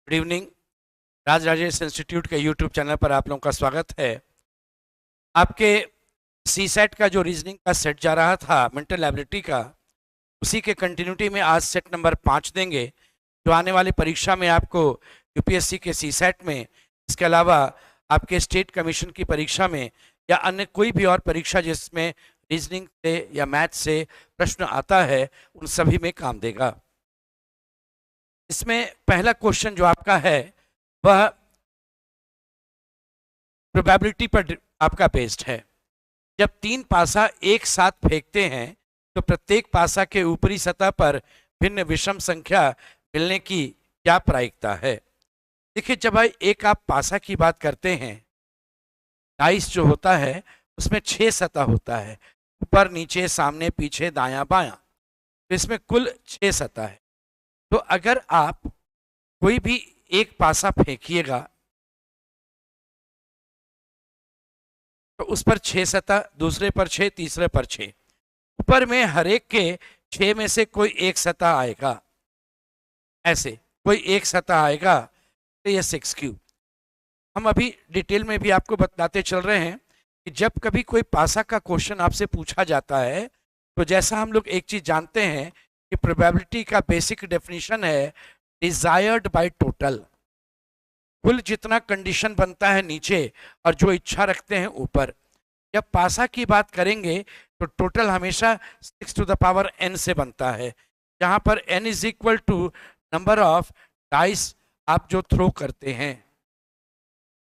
Good evening. Raj Rajesh Institute के YouTube channel पर आप लोगों का स्वागत है। आपके सी सेट का जो रीजनिंग का सेट जा रहा था मेंटल एबिलिटी का, उसी के कंटिन्यूटी में आज सेट नंबर 5 देंगे, जो आने वाली परीक्षा में आपको यूपीएससी के सी सेट में, इसके अलावा आपके स्टेट कमीशन की परीक्षा में या अन्य कोई भी और परीक्षा जिसमें रीजनिंग से या मैथ से प्रश्न आता है, उन सभी में काम देगा। इसमें पहला क्वेश्चन जो आपका है वह प्रोबेबिलिटी पर आपका बेस्ड है। जब 3 पासा एक साथ फेंकते हैं तो प्रत्येक पासा के ऊपरी सतह पर भिन्न विषम संख्या मिलने की क्या प्रायिकता है। देखिए, जब एक आप पासा की बात करते हैं, डाइस जो होता है उसमें 6 सतह होता है, ऊपर नीचे सामने पीछे दायां बायां, तो इसमें कुल 6 सतह है। तो अगर आप कोई भी एक पासा फेंकिएगा तो उस पर 6 सतह, दूसरे पर 6, तीसरे पर 6, ऊपर में हर एक के 6 में से कोई एक सतह आएगा, ऐसे कोई एक सतह आएगा, तो ये 6 क्यूब। हम अभी डिटेल में भी आपको बताते चल रहे हैं कि जब कभी कोई पासा का क्वेश्चन आपसे पूछा जाता है, तो जैसा हम लोग एक चीज जानते हैं कि प्रोबेबिलिटी का बेसिक डेफिनेशन है डिजायर्ड बाय टोटल। कुल जितना कंडीशन बनता है नीचे और जो इच्छा रखते हैं ऊपर। जब पासा की बात करेंगे तो टोटल हमेशा 6 टू द पावर n से बनता है, जहां पर n is equal to number of dice आप जो थ्रो करते हैं।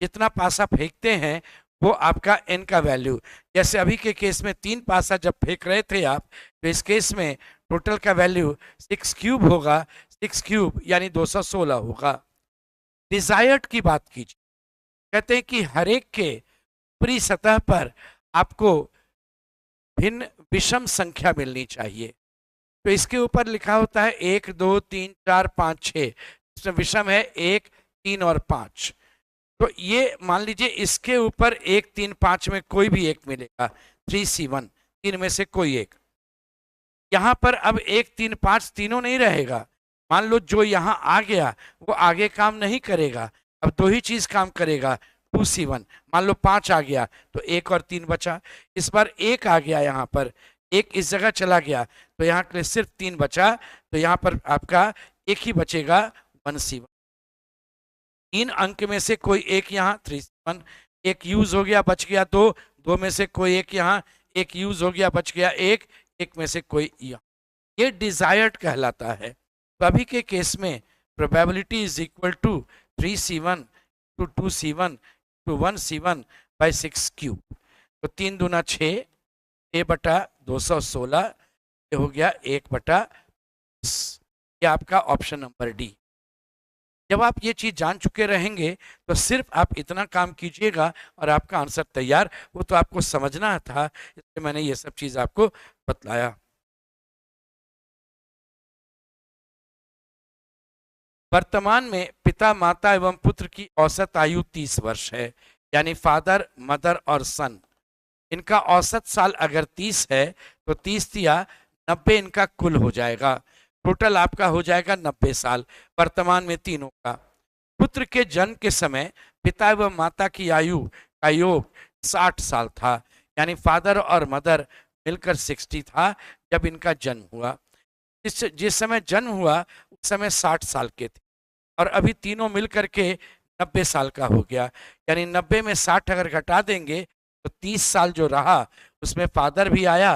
जितना पासा फेंकते हैं वो आपका n का वैल्यू। जैसे अभी के केस में 3 पासा जब फेंक रहे थे आप, तो इस केस में टोटल का वैल्यू 6 क्यूब होगा। 6 क्यूब यानी 216 होगा। डिजायर्ड की बात कीजिए, कहते हैं कि हर एक के ऊपरी सतह पर आपको भिन्न विषम संख्या मिलनी चाहिए। तो इसके ऊपर लिखा होता है 1 2 3 4 5 6, इसमें विषम है 1 3 और 5। तो ये मान लीजिए इसके ऊपर 1 3 5 में कोई भी एक मिलेगा, 3C1, 3 में से कोई एक। यहां पर अब 1 3 5 तीनों नहीं रहेगा। मान लो जो यहां आ गया वो आगे काम नहीं करेगा, अब दो ही चीज काम करेगा, 2C1। मान लो 5 आ गया तो 1 और 3 बचा। इस बार 1 आ गया, यहाँ पर 1 इस जगह चला गया, तो यहाँ के लिए सिर्फ 3 बचा, तो यहाँ पर आपका एक ही बचेगा, 1C1। 3 अंक में से कोई एक यहाँ, 3C1, एक यूज हो गया, बच गया 2, 2 में से कोई एक यहाँ, एक यूज हो गया, बच गया 1, 1 में से कोई यहाँ। ये डिजायर्ड कहलाता है। तो अभी के केस में probability is equal to 3C1 to 2C1 to 1C1 by 6 cube. तो 3 दूना 6, 6 बटा 216, ये हो गया 1 बटा 10। ये आपका ऑप्शन नंबर डी। जब आप ये चीज जान चुके रहेंगे तो सिर्फ आप इतना काम कीजिएगा और आपका आंसर तैयार। वो तो आपको समझना था, इसलिए मैंने ये सब चीज आपको बतलाया। वर्तमान में पिता, माता एवं पुत्र की औसत आयु 30 वर्ष है, यानी फादर, मदर और सन। इनका औसत साल अगर 30 है तो 30 या 90 इनका कुल हो जाएगा। टोटल आपका हो जाएगा 90 साल वर्तमान में तीनों का। पुत्र के जन्म के समय पिता एवं माता की आयु का योग 60 साल था, यानी फादर और मदर मिलकर 60 था जब इनका जन्म हुआ। जिस समय जन्म हुआ उस समय 60 साल के थे, और अभी तीनों मिल करके 90 साल का हो गया। यानी 90 में 60 अगर घटा देंगे तो 30 साल जो रहा उसमें फादर भी आया,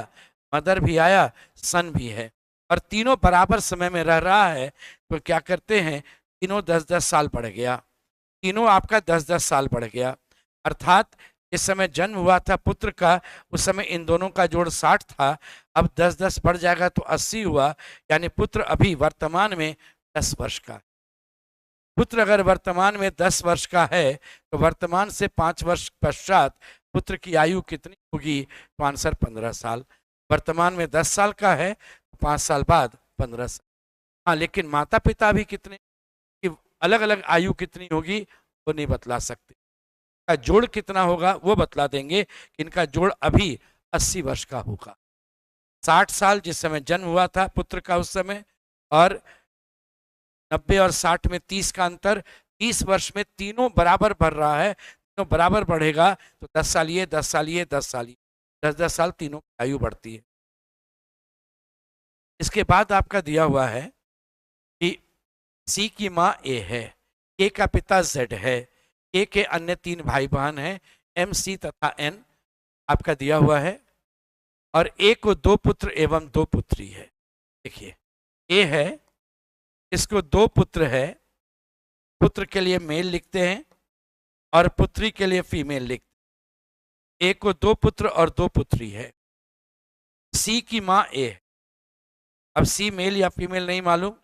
मदर भी आया, सन भी है, और तीनों बराबर समय में रह रहा है। तो क्या करते हैं, तीनों 10-10 साल बढ़ गया, तीनों आपका 10-10 साल बढ़ गया। अर्थात इस समय जन्म हुआ था पुत्र का, उस समय इन दोनों का जोड़ 60 था, अब 10-10 बढ़ जाएगा तो 80 हुआ। यानी पुत्र अभी वर्तमान में 10 वर्ष का। पुत्र अगर वर्तमान में 10 वर्ष का है तो वर्तमान से 5 वर्ष पश्चात पुत्र की आयु कितनी होगी, तो आंसर 15 साल। वर्तमान में 10 साल का है तो 5 साल बाद 15 साल। हाँ, लेकिन माता पिता भी कितने कि अलग अलग आयु कितनी होगी वो नहीं बतला सकते। का जोड़ कितना होगा वो बतला देंगे कि इनका जोड़ अभी 80 वर्ष का होगा। 60 साल जिस समय जन्म हुआ था पुत्र का उस समय, और 90 और 60 में 30 का अंतर, 30 वर्ष में तीनों बराबर बढ़ रहा है, तीनों बराबर बढ़ेगा तो 10 साल ये, 10 साल ये, 10 साल ये, 10-10 साल तीनों की आयु बढ़ती है। इसके बाद आपका दिया हुआ है कि सी की माँ ए है, के का पिता जेड है, के अन्य 3 भाई बहन हैं, एम, सी तथा एन आपका दिया हुआ है, और ए को 2 पुत्र एवं 2 पुत्री है। देखिए ए है, इसको 2 पुत्र है, पुत्र के लिए मेल लिखते हैं और पुत्री के लिए फीमेल लिखते हैं। ए को 2 पुत्र और 2 पुत्री है। सी की माँ ए है, अब सी मेल या फीमेल नहीं मालूम,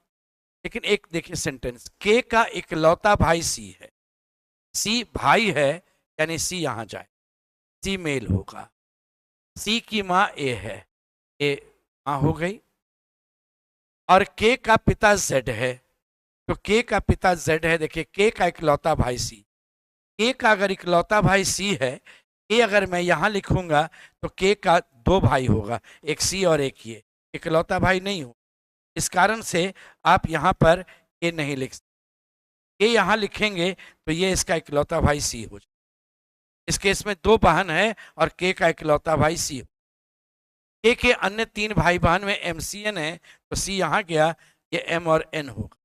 लेकिन एक देखिए सेंटेंस, के का इकलौता भाई सी है, सी भाई है यानी सी यहां जाए, सी मेल होगा। सी की माँ ए है, ए माँ हो गई, और के का पिता जेड है, तो के का पिता जेड है। देखिए के का इकलौता भाई सी, के का अगर इकलौता भाई सी है, के अगर मैं यहां लिखूंगा तो के का 2 भाई होगा, एक सी और एक ये, इकलौता भाई नहीं हो, इस कारण से आप यहां पर के नहीं लिख सकते। के यहां लिखेंगे तो ये इसका इकलौता भाई सी हो जाए। इस केस में 2 बहन है और के का इकलौता भाई सी हो। के अन्य 3 भाई बहन में एमसीएन है, तो सी यहां गया, ये एम और एन होगा।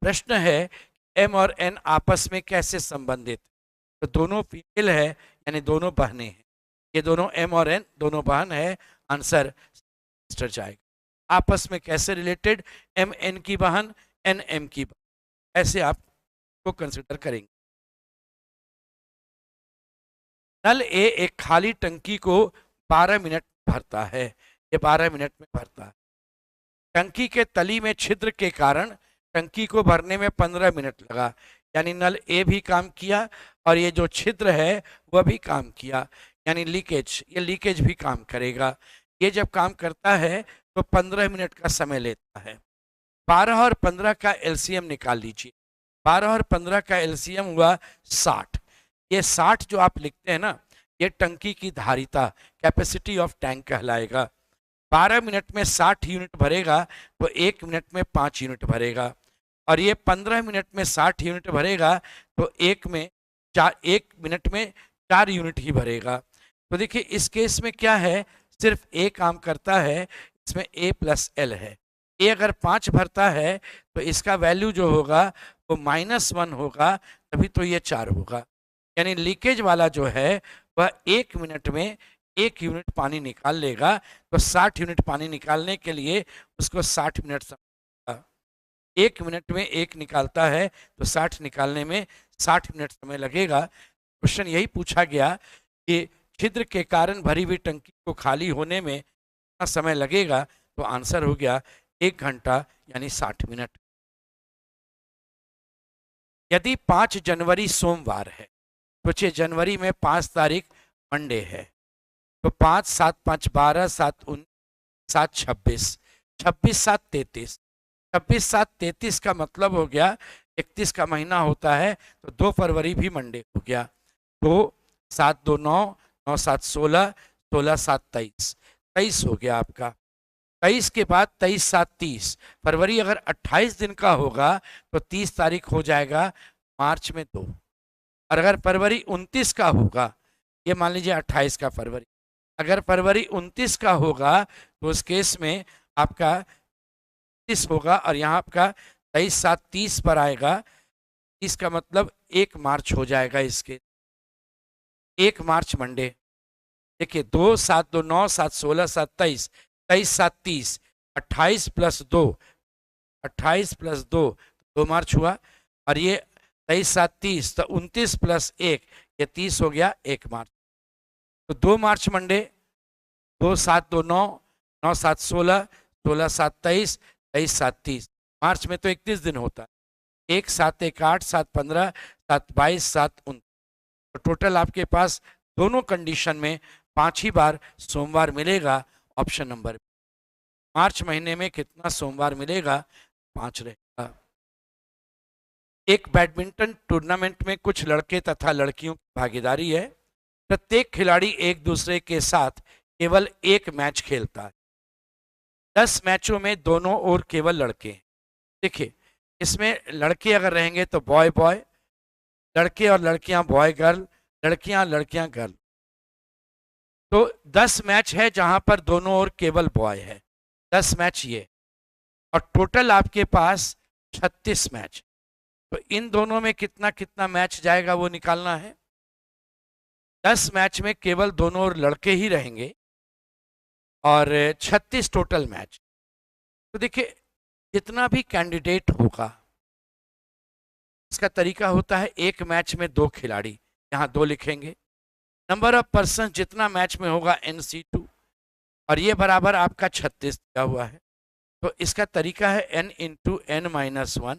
प्रश्न है एम और एन आपस में कैसे संबंधित, तो दोनों फीमेल है यानी दोनों बहनें हैं, ये दोनों एम और एन दोनों बहन है, आंसर सिस्टर जाएगा। आपस में कैसे रिलेटेड, एम एन की बहन, एन एम की बहन, ऐसे आप को कंसिडर करेंगे। नल ए एक खाली टंकी को 12 मिनट भरता है, ये 12 मिनट में भरता है। टंकी के तली में छिद्र के कारण टंकी को भरने में 15 मिनट लगा, यानी नल ए भी काम किया और ये जो छिद्र है वह भी काम किया, यानी लीकेज, ये लीकेज भी काम करेगा। ये जब काम करता है तो 15 मिनट का समय लेता है। 12 और 15 का एलसीएम निकाल लीजिए, 12 और 15 का एलसीएम हुआ 60। ये 60 जो आप लिखते हैं ना, ये टंकी की धारिता, कैपेसिटी ऑफ टैंक कहलाएगा। 12 मिनट में 60 यूनिट भरेगा तो 1 मिनट में 5 यूनिट भरेगा, और ये 15 मिनट में 60 यूनिट भरेगा तो 1 मिनट में 4 यूनिट ही भरेगा। तो देखिए इस केस में क्या है, सिर्फ ए काम करता है, इसमें ए प्लस एल है। ए अगर 5 भरता है तो इसका वैल्यू जो होगा वो -1 होगा, तभी तो ये 4 होगा। यानी लीकेज वाला जो है वह 1 मिनट में 1 यूनिट पानी निकाल लेगा, तो 60 यूनिट पानी निकालने के लिए उसको 60 मिनट समय, 1 मिनट में 1 निकालता है तो 60 निकालने में 60 मिनट समय लगेगा। क्वेश्चन यही पूछा गया कि छिद्र के कारण भरी हुई टंकी को खाली होने में कितना समय लगेगा, तो आंसर हो गया 1 घंटा यानी 60 मिनट। यदि 5 जनवरी सोमवार है, सोचिए जनवरी में 5 तारीख मंडे है, तो 5 7 5 12 7 19 7 26, 26 7 33, 26 7 33 का मतलब हो गया 31 का महीना होता है, तो 2 फरवरी भी मंडे हो गया। 2 7 2 9 9 7 16 16 7 23, 23 हो गया आपका। 23 के बाद 23 7 30, फरवरी अगर 28 दिन का होगा तो 30 तारीख हो जाएगा मार्च में 2, और अगर फरवरी 29 का होगा, ये मान लीजिए 28 का फरवरी, अगर फरवरी 29 का होगा तो उस केस में आपका 30 होगा, और यहाँ आपका 23 7 30 पर आएगा, 30 का मतलब 1 मार्च हो जाएगा। इसके 1 मार्च मंडे, देखिए 2 7 2 9 7 16 7 23, 23 7 30, 28 प्लस 2, 28 प्लस 2 2 मार्च हुआ, और ये 23 7 30 तो 29 प्लस 1 ये 30 हो गया 1 मार्च। तो 2 मार्च मंडे, 2 7 2 9 9 7 16 16 7 23 23 7 30, मार्च में तो 31 दिन होता है, 1 7 1 8 7 15 7 22 7 19, तो टोटल आपके पास दोनों कंडीशन में 5 ही बार सोमवार मिलेगा। ऑप्शन नंबर, मार्च महीने में कितना सोमवार मिलेगा, 5 रहेगा। एक बैडमिंटन टूर्नामेंट में कुछ लड़के तथा लड़कियों की भागीदारी है। प्रत्येक खिलाड़ी एक दूसरे के साथ केवल 1 मैच खेलता है। 10 मैचों में दोनों ओर केवल लड़के हैं। देखिए इसमें लड़के अगर रहेंगे तो बॉय बॉय, लड़के और लड़कियां बॉय गर्ल, लड़कियां लड़कियां गर्ल। तो 10 मैच है जहां पर दोनों ओर केवल बॉय है, 10 मैच ये, और टोटल आपके पास 36 मैच। तो इन दोनों में कितना कितना मैच जाएगा वो निकालना है। 10 मैच में केवल दोनों ओर लड़के ही रहेंगे और 36 टोटल मैच। तो देखिए जितना भी कैंडिडेट होगा, इसका तरीका होता है एक मैच में 2 खिलाड़ी, यहाँ 2 लिखेंगे। नंबर ऑफ पर्सन जितना मैच में होगा NC2, और ये बराबर आपका 36 दिया हुआ है। तो इसका तरीका है n into n minus 1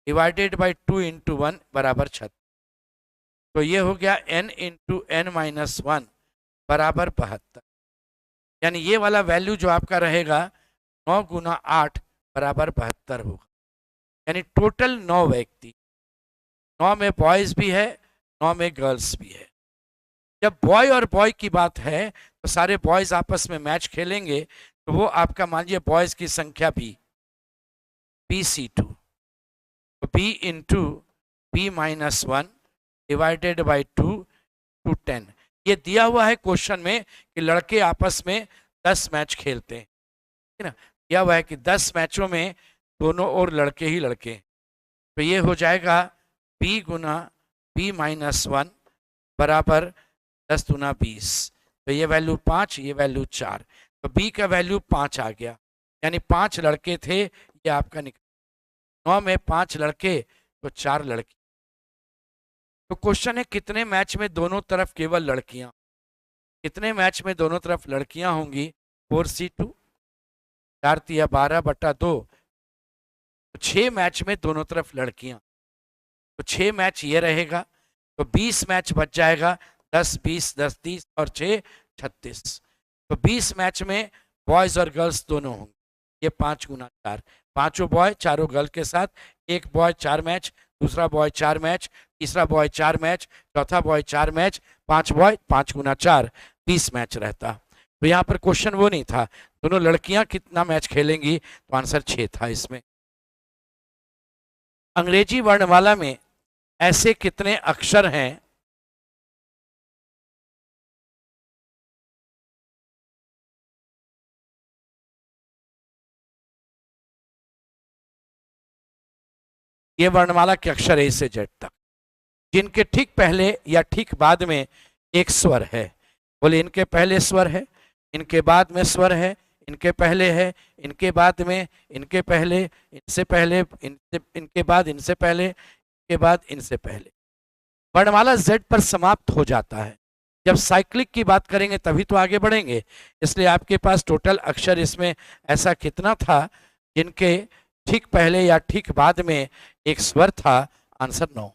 divided by 2 into 1 बराबर 36। तो ये हो गया n इंटू n माइनस 1 बराबर 72। यानी ये वाला वैल्यू जो आपका रहेगा 9 गुना 8 बराबर 72 होगा। यानी टोटल 9 व्यक्ति, 9 में बॉयज भी है, 9 में गर्ल्स भी है। जब बॉय और बॉय की बात है तो सारे बॉयज आपस में मैच खेलेंगे, तो वो आपका मान लीजिए बॉयज की संख्या BC2, तो B into B minus 1 divided by 2 to 10। ये दिया हुआ है क्वेश्चन में कि लड़के आपस में 10 मैच खेलते हैं, है ना। दिया हुआ है कि 10 मैचों में दोनों ओर लड़के ही लड़के। तो ये हो जाएगा B गुना B माइनस 1 बराबर 10 गुना 20। तो ये वैल्यू 5, ये वैल्यू 4, तो B का वैल्यू 5 आ गया। यानी 5 लड़के थे, ये आपका निकल। 9 में 5 लड़के तो 4 लड़की। तो क्वेश्चन है कितने मैच में दोनों तरफ केवल लड़कियां, कितने मैच में दोनों तरफ लड़कियां होंगी। 4C2, 4 तिया 12 बटा 2, तो 6 मैच में दोनों तरफ लड़कियां, तो 6 मैच ये रहेगा, तो 20 मैच बच जाएगा। 10 20 10 30 और 6 36। तो 20 मैच में बॉयज और गर्ल्स दोनों होंगे। ये 5 गुना 4, पांचों बॉय चारों गर्ल के साथ, एक बॉय 4 मैच, दूसरा बॉय 4 मैच, तीसरा बॉय 4 मैच, चौथा बॉय 4 मैच, 5 बॉय, 5 गुना 4 20 मैच रहता। तो यहाँ पर क्वेश्चन वो नहीं था दोनों लड़कियां कितना मैच खेलेंगी, तो आंसर 6 था इसमें। अंग्रेजी वर्णमाला में ऐसे कितने अक्षर हैं ये वर्णमाला के अक्षर A से Z तक जिनके ठीक पहले या ठीक बाद में एक स्वर है। बोले इनके पहले स्वर है, इनके बाद में स्वर है, इनके पहले है, इनके बाद में, इनके पहले, इनसे पहले, इनके बाद, इनसे पहले, इनके बाद, इनसे पहले। वर्णमाला Z पर समाप्त हो जाता है। जब साइक्लिक की बात करेंगे तभी तो आगे बढ़ेंगे। इसलिए आपके पास टोटल अक्षर इसमें ऐसा कितना था जिनके ठीक पहले या ठीक बाद में एक स्वर था। आंसर 9।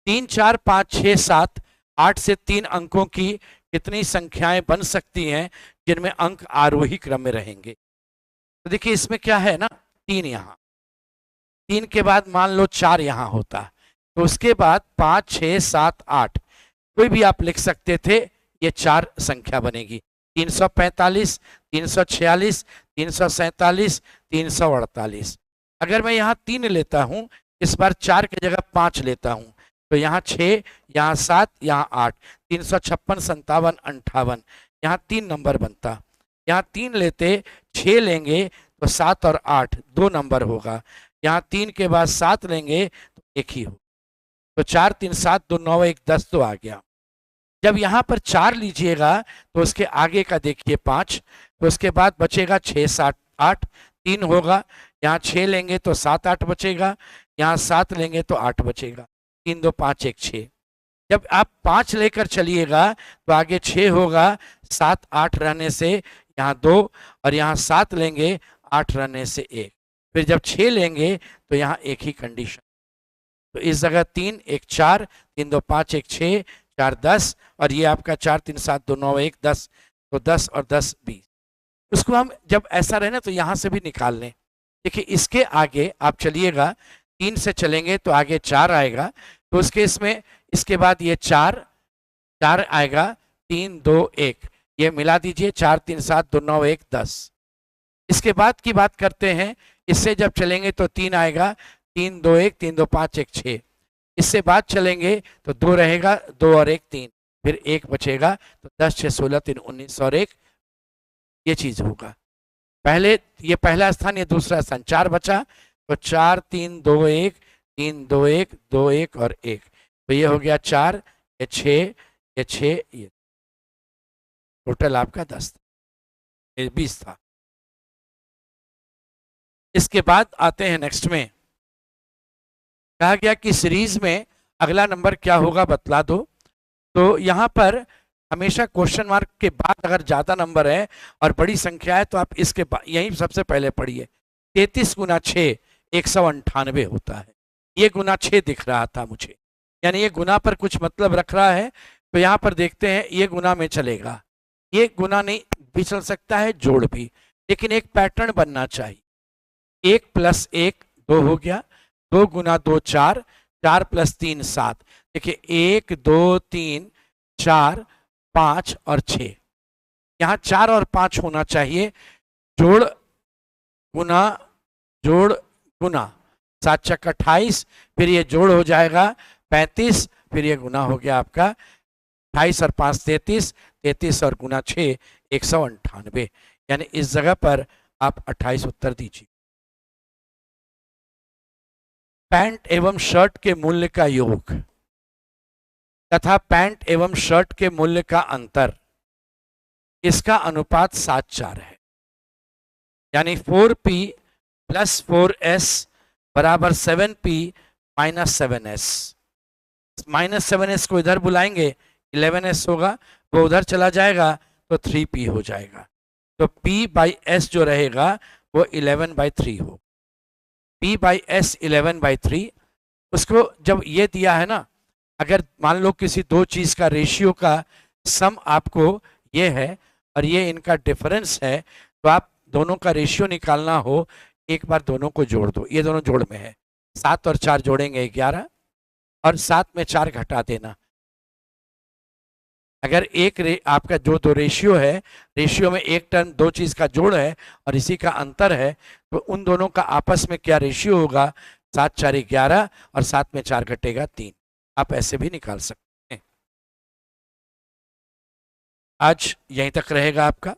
3 4 5 6 7 8 से 3 अंकों की कितनी संख्याएं बन सकती हैं जिनमें अंक आरोही क्रम में रहेंगे। तो देखिए इसमें क्या है ना, 3 यहाँ, 3 के बाद मान लो 4 यहाँ होता, तो उसके बाद 5 6 7 8 कोई भी आप लिख सकते थे, ये 4 संख्या बनेगी। 345 346 347 348। अगर मैं यहाँ 3 लेता हूँ, इस बार 4 की जगह 5 लेता हूँ, तो यहाँ 6, यहाँ 7, यहाँ 8, 356 57 58, यहाँ 3 नंबर बनता। यहाँ 3 लेते, 6 लेंगे तो 7 और 8 2 नंबर होगा। यहाँ 3 के बाद 7 लेंगे तो 1 ही हो। तो 4 3 7 2 9 1 10 तो आ गया। जब यहाँ पर 4 लीजिएगा तो उसके आगे का देखिए 5, तो उसके बाद बचेगा 6 7 8, 3 होगा। यहाँ 6 लेंगे तो 7 8 बचेगा, यहाँ 7 लेंगे तो 8 बचेगा। 3 2 5 1 6। जब आप 5 लेकर चलिएगा तो आगे 6 होगा, 7 8 रहने से यहाँ 2, और यहाँ 7 लेंगे 8 रहने से 1। फिर जब 6 लेंगे तो यहाँ एक ही कंडीशन, तो इस जगह 3 1 4, 3 2 5 1 6 4 10, और ये आपका 4 3 7 2 9 1 10, तो 10 और 10 20। उसको हम जब ऐसा रहे ना तो यहाँ से भी निकाल लें। देखिए इसके आगे आप चलिएगा, 3 से चलेंगे तो आगे 4 आएगा, तो उसके इसमें इसके बाद ये 4 4 आएगा, 3 2 1, ये मिला दीजिए, 4 3 7 2 9 1 10। इसके बाद की बात करते हैं, इससे जब चलेंगे तो 3 आएगा, 3 2 1, 3 2 5 1 6। इससे बाद चलेंगे तो 2 रहेगा, 2 और 1 3, फिर 1 बचेगा, तो 10 6 16 3 19 और 1, ये चीज होगा। पहले ये पहला स्थान, ये दूसरा स्थान, 4 बचा, तो 4 3 2 1, 3 2 1 2 1 और 1, तो ये हो गया 4, ये 6, ये 6, ये टोटल आपका 10, ये 20 था। इसके बाद आते हैं नेक्स्ट में, कहा गया कि सीरीज में अगला नंबर क्या होगा बतला दो। तो यहाँ पर हमेशा क्वेश्चन मार्क के बाद अगर ज्यादा नंबर है और बड़ी संख्या है तो आप इसके यही सबसे पहले पढ़िए। 33 गुना 6 198 होता है। ये गुना 6 दिख रहा था मुझे, यानी ये गुना पर कुछ मतलब रख रहा है। तो यहाँ पर देखते हैं, ये गुना में चलेगा, ये गुना नहीं भी चल सकता है, जोड़ भी, लेकिन एक पैटर्न बनना चाहिए। 1 + 1 2 हो गया, 2 गुना 2 4, 4 + 3 7। देखिए 1 2 3 4 5 और 6, यहाँ 4 और 5 होना चाहिए। जोड़ गुना जोड़ गुना, 7 × 28, फिर ये जोड़ हो जाएगा 35, फिर ये गुना हो गया आपका 28 और 5 33, 33 और गुना 6 198, यानी इस जगह पर आप 28 उत्तर दीजिए। पैंट एवं शर्ट के मूल्य का योग तथा पैंट एवं शर्ट के मूल्य का अंतर, इसका अनुपात 7:4 है, यानी 4p + 4s = 7p - 7s। -7s को इधर बुलाएंगे, 11s होगा, वो उधर चला जाएगा तो 3p हो जाएगा। तो p/s जो रहेगा वो 11/3 हो। p/s 11/3, उसको जब ये दिया है ना, अगर मान लो किसी दो चीज का रेशियो का सम आपको ये है और ये इनका डिफरेंस है, तो आप दोनों का रेशियो निकालना हो, एक बार दोनों को जोड़ दो। ये दोनों जोड़ में है, 7 और 4 जोड़ेंगे 11, और 7 में 4 घटा देना। अगर आपका जो दो रेशियो है, रेशियो में एक टर्म दो चीज का जोड़ है और इसी का अंतर है, तो उन दोनों का आपस में क्या रेशियो होगा, 7 4 11 और 7 में 4 घटेगा 3। आप ऐसे भी निकाल सकते हैं। आज यहीं तक रहेगा आपका।